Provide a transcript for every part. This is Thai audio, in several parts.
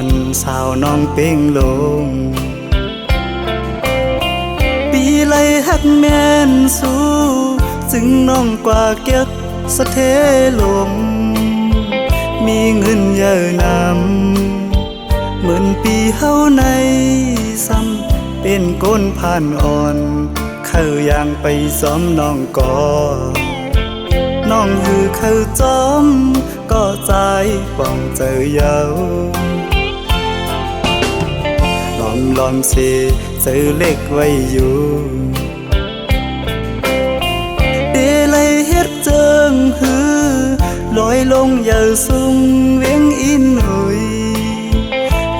นสาวน้องเป้งลงปีไลฮักแม่นสู้จึงน้องกว่าเก็บสะเทลมมีเงินเยอะนำเหมือนปีเฮาในซ้ำเป็นก้นผ่านอ่อนเข้าย่างไปซ้อมน้องก่อน้องคือเข้าจอมก็ใจป้องเจอเยาลอมสิเจอเล็กไว้อยู่เดลัยเฮ็ดเจิงหือลอยลงอย่าสูงเวียงอินหุย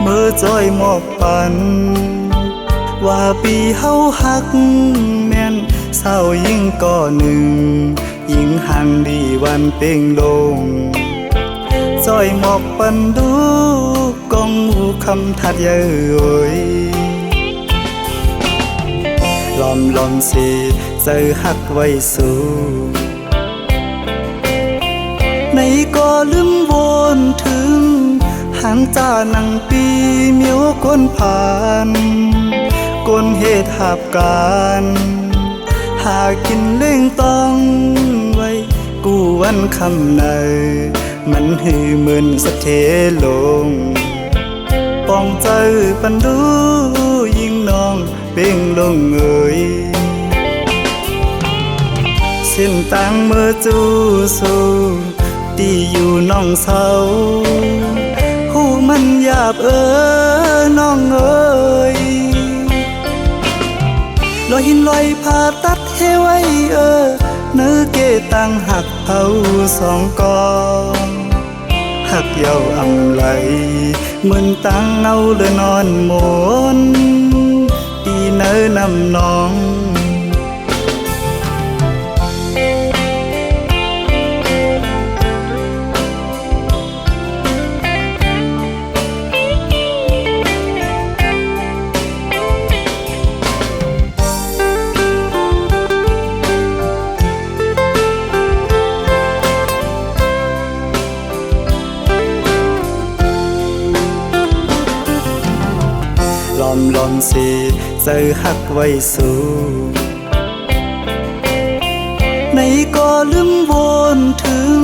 เมื่อจอยหมอกปันว่าปีเฮาฮักแม่นเศร้ายิ่งก่อหนึ่งยิ่งห่างดีวันเป่งลงจอยหมอกปันดูกองหูคำทัดเย้ยลอมสิเจอฮักไว้สู้ในก็ลืมวนถึงหันจานังปีเมียวก้นผ่านก้นเหตุหับการหากินเล่งต้องไว้กูวันคำในมันหือเหมือนสะเทลงป้องเจอปันดูยิ่งน้องเป่งลงเอ่ยเส้นต่างเมื่อจูสู้ตีอยู่น้องเศร้าหูมันหยาบน้องเอ่ยลอยหินลอยผ่าตัดเฮไว้เนื้อเกตังหักเผาสองกองหักเยาอำไหลเหมือนตังเอาเลยนอนหมนปีเนื้อนำน้องลอมสิเจอฮักไว้สู้ในก็ลืมวนถึง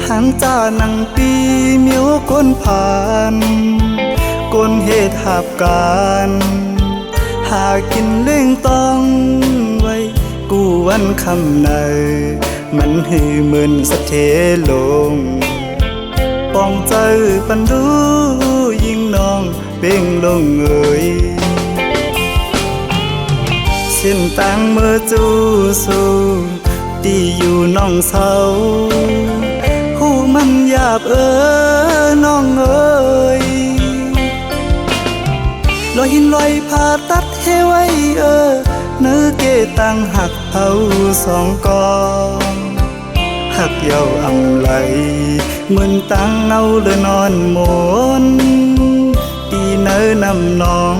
หันจานังปีเมียวก้นผ่านก้นเหตุหับการหากินเล่งต้องไว้กูวันคำในมันหือเหมือนสะเทลงป้องเจอปันดูยิ่งน้องเป่งลงเอ่ยเส้นต่างเมื่อจูสู้ตีอยู่น้องเศร้าหูมันหยาบน้องเอ่ยลอยหินลอยผ่าตัดเฮไว้เนื้อเกตังหักเผาสองกองหักเยาอำไหลเหมือนตังเอาเลยนอนหมนปีเนื้อนำน้อง